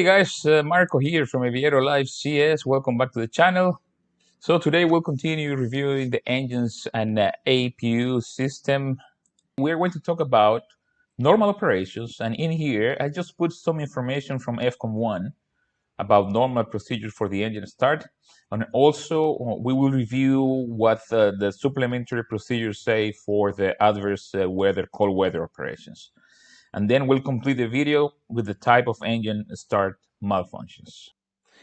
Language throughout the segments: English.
Hey guys, Marco here from Aviator Live CS. Welcome back to the channel. So today we'll continue reviewing the engines and APU system. We're going to talk about normal operations, and in here I just put some information from FCOM 1 about normal procedures for the engine start, and also we will review what the supplementary procedures say for the adverse weather, cold weather operations. And then we'll complete the video with the type of engine start malfunctions.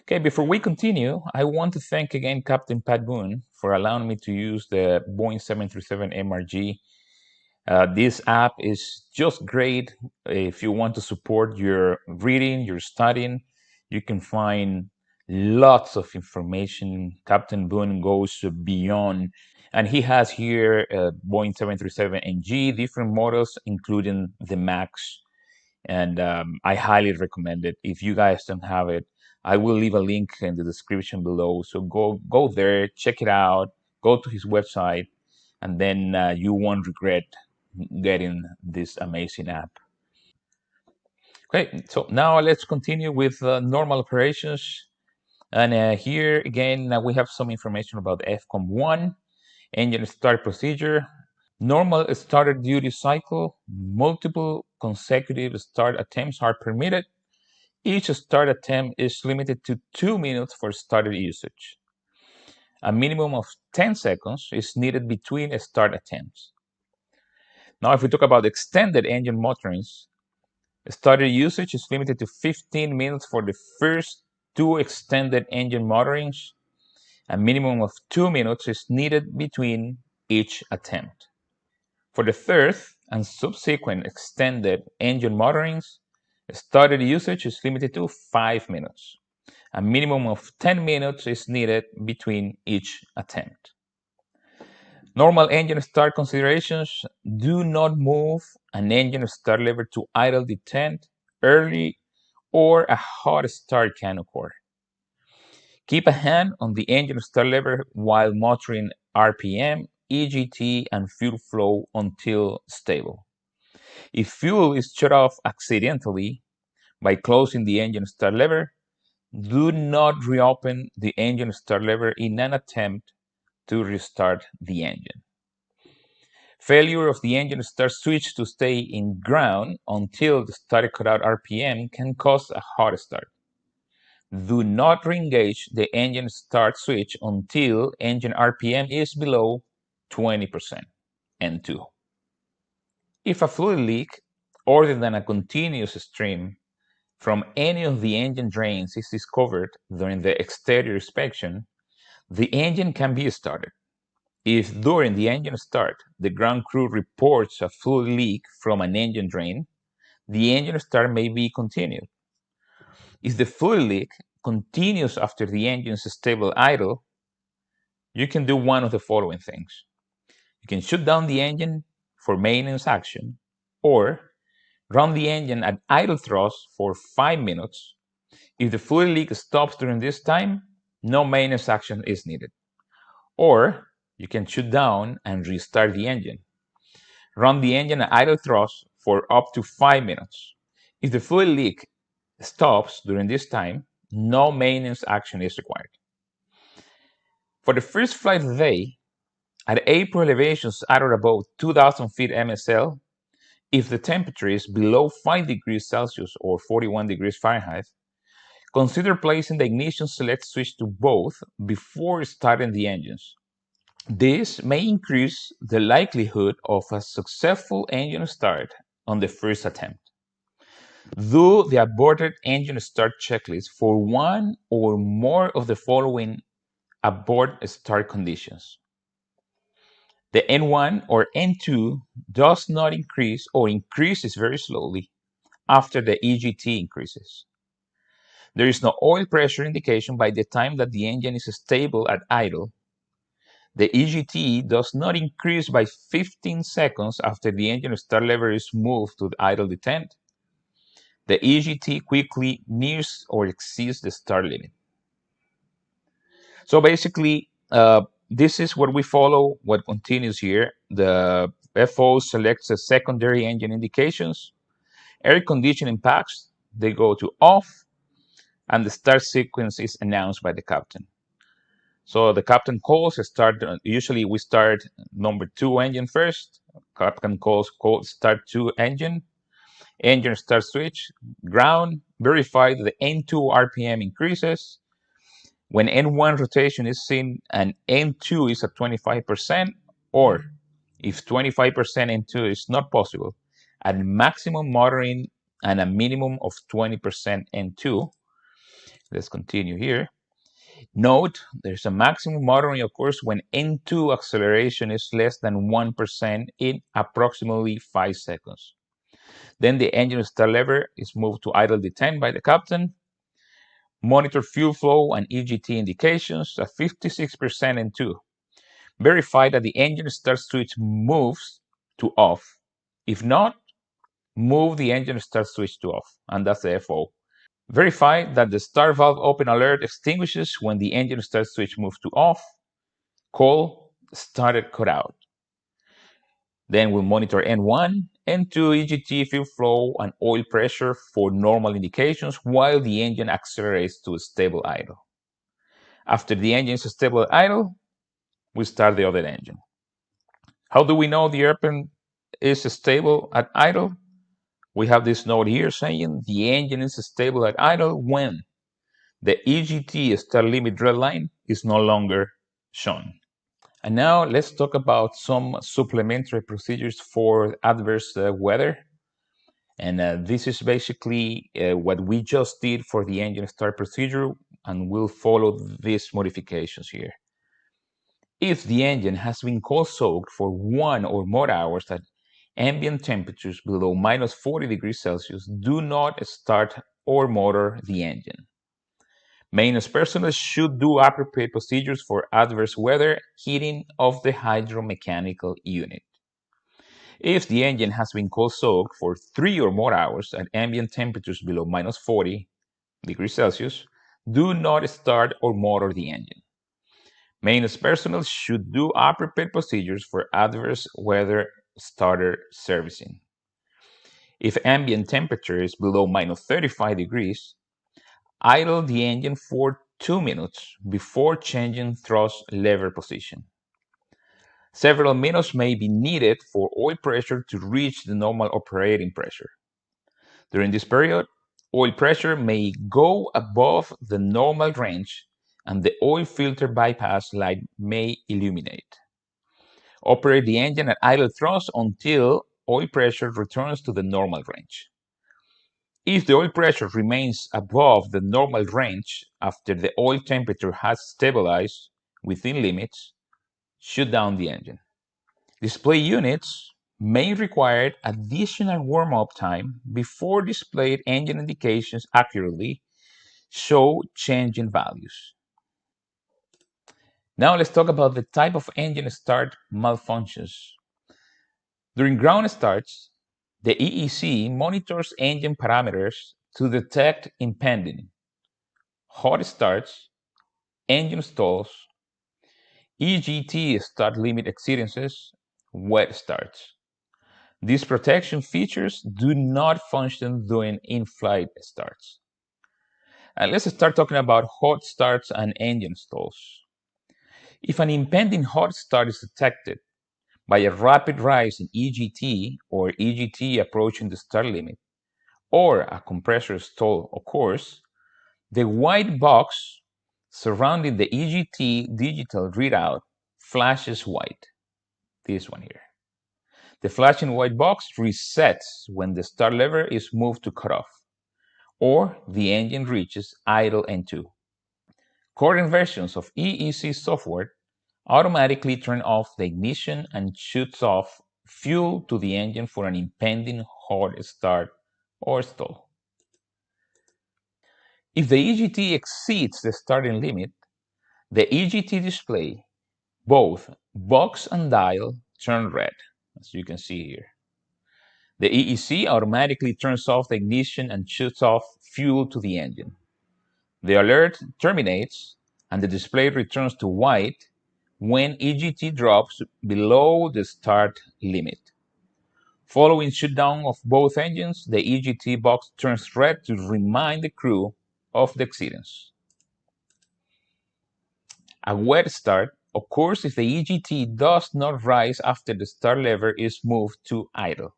Okay, before we continue, I want to thank again Captain Pat Boone for allowing me to use the Boeing 737 MRG. This app is just great if you want to support your reading, your studying. You can find lots of information. Captain Boone goes beyond, and he has here Boeing 737 NG, different models, including the MAX. And I highly recommend it. If you guys don't have it, I will leave a link in the description below. So go there, check it out, go to his website, and then you won't regret getting this amazing app. Okay, so now let's continue with normal operations. And here again, we have some information about FCOM 1, engine start procedure. Normal starter duty cycle, multiple consecutive start attempts are permitted. Each start attempt is limited to 2 minutes for starter usage. A minimum of 10 seconds is needed between start attempts. Now, if we talk about extended engine motorings, starter usage is limited to 15 minutes for the first 2 extended engine motorings. A minimum of 2 minutes is needed between each attempt. For the third and subsequent extended engine motorings, starter usage is limited to 5 minutes. A minimum of 10 minutes is needed between each attempt. Normal engine start considerations: do not move an engine start lever to idle detent early, or a hot start can occur. Keep a hand on the engine start lever while monitoring RPM, EGT, and fuel flow until stable. If fuel is shut off accidentally by closing the engine start lever, do not reopen the engine start lever in an attempt to restart the engine. Failure of the engine start switch to stay in ground until the starter cutout RPM can cause a hot start. Do not re-engage the engine start switch until engine RPM is below 20% N2. If a fluid leak other than a continuous stream from any of the engine drains is discovered during the exterior inspection, the engine can be started. If during the engine start the ground crew reports a fluid leak from an engine drain, the engine start may be continued. If the fluid leak continues after the engine's stable idle, you can do one of the following things. You can shut down the engine for maintenance action, or run the engine at idle thrust for 5 minutes. If the fluid leak stops during this time, no maintenance action is needed. Or you can shut down and restart the engine. Run the engine at idle thrust for up to 5 minutes. If the fluid leak stops during this time, no maintenance action is required. For the first flight of the day, at April elevations at or above 2,000 feet MSL, if the temperature is below 5 degrees Celsius or 41 degrees Fahrenheit, consider placing the ignition select switch to both before starting the engines. This may increase the likelihood of a successful engine start on the first attempt. Do the aborted engine start checklist for one or more of the following abort start conditions. The N1 or N2 does not increase or increases very slowly after the EGT increases. There is no oil pressure indication by the time that the engine is stable at idle. The EGT does not increase by 15 seconds after the engine start lever is moved to the idle detent. The EGT quickly nears or exceeds the start limit. So basically, this is what we follow, what continues here. The FO selects the secondary engine indications. Air conditioning packs, they go to off. and the start sequence is announced by the captain. So the captain calls start. Usually we start number 2 engine first. Captain calls start 2 engine. Engine start switch. Ground. Verify that the N2 RPM increases. When N1 rotation is seen and N2 is at 25%, or if 25% N2 is not possible, at maximum motoring and a minimum of 20% N2. Let's continue here. Note, there's a maximum motoring occurs when N2 acceleration is less than 1% in approximately 5 seconds. Then the engine start lever is moved to idle detent by the captain. Monitor fuel flow and EGT indications at 56% N2. Verify that the engine start switch moves to off. If not, move the engine start switch to off, and that's the FO. Verify that the start valve open alert extinguishes when the engine start switch moves to off. Call started cutout. Then we'll monitor N1, N2, EGT, fuel flow, and oil pressure for normal indications while the engine accelerates to stable idle. After the engine is stable at idle, we start the other engine. How do we know the airplane is stable at idle? We have this note here saying the engine is stable at idle when the EGT start limit red line is no longer shown. And now let's talk about some supplementary procedures for adverse weather. And this is basically what we just did for the engine start procedure, and we'll follow these modifications here. If the engine has been cold soaked for 1 or more hours at ambient temperatures below minus 40 degrees Celsius, do not start or motor the engine. Maintenance personnel should do appropriate procedures for adverse weather heating of the hydromechanical unit. If the engine has been cold soaked for 3 or more hours at ambient temperatures below minus 40 degrees Celsius, do not start or motor the engine. Maintenance personnel should do appropriate procedures for adverse weather starter servicing. If ambient temperature is below minus 35 degrees, idle the engine for 2 minutes before changing thrust lever position. Several minutes may be needed for oil pressure to reach the normal operating pressure. During this period, oil pressure may go above the normal range and the oil filter bypass light may illuminate. Operate the engine at idle thrust until oil pressure returns to the normal range. If the oil pressure remains above the normal range after the oil temperature has stabilized within limits, shut down the engine. Display units may require additional warm-up time before displayed engine indications accurately show change in values. Now let's talk about the type of engine start malfunctions. During ground starts, the EEC monitors engine parameters to detect impending hot starts, engine stalls, EGT start limit exceedances, wet starts. These protection features do not function during in-flight starts. And let's start talking about hot starts and engine stalls. If an impending hot start is detected by a rapid rise in EGT or EGT approaching the start limit, or a compressor stall occurs, the white box surrounding the EGT digital readout flashes white. This one here. The flashing white box resets when the start lever is moved to cutoff, or the engine reaches idle N2. Current versions of EEC software automatically turn off the ignition and shoots off fuel to the engine for an impending hot start or stall. If the EGT exceeds the starting limit, the EGT display, both box and dial, turn red, as you can see here. The EEC automatically turns off the ignition and shoots off fuel to the engine. The alert terminates and the display returns to white when EGT drops below the start limit. Following shutdown of both engines, the EGT box turns red to remind the crew of the exceedance. A wet start occurs if the EGT does not rise after the start lever is moved to idle.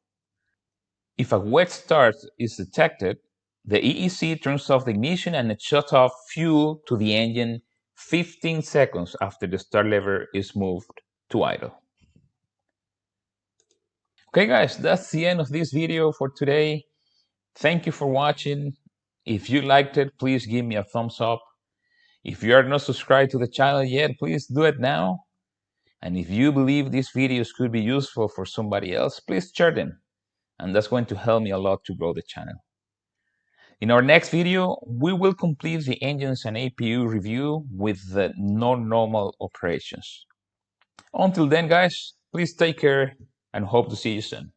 If a wet start is detected, the EEC turns off the ignition and it shuts off fuel to the engine 15 seconds after the start lever is moved to idle. Okay guys, that's the end of this video for today. Thank you for watching. If you liked it, please give me a thumbs up. If you are not subscribed to the channel yet, please do it now. And if you believe these videos could be useful for somebody else, please share them. And that's going to help me a lot to grow the channel. In our next video, we will complete the engines and APU review with the non-normal operations. Until then, guys, please take care and hope to see you soon.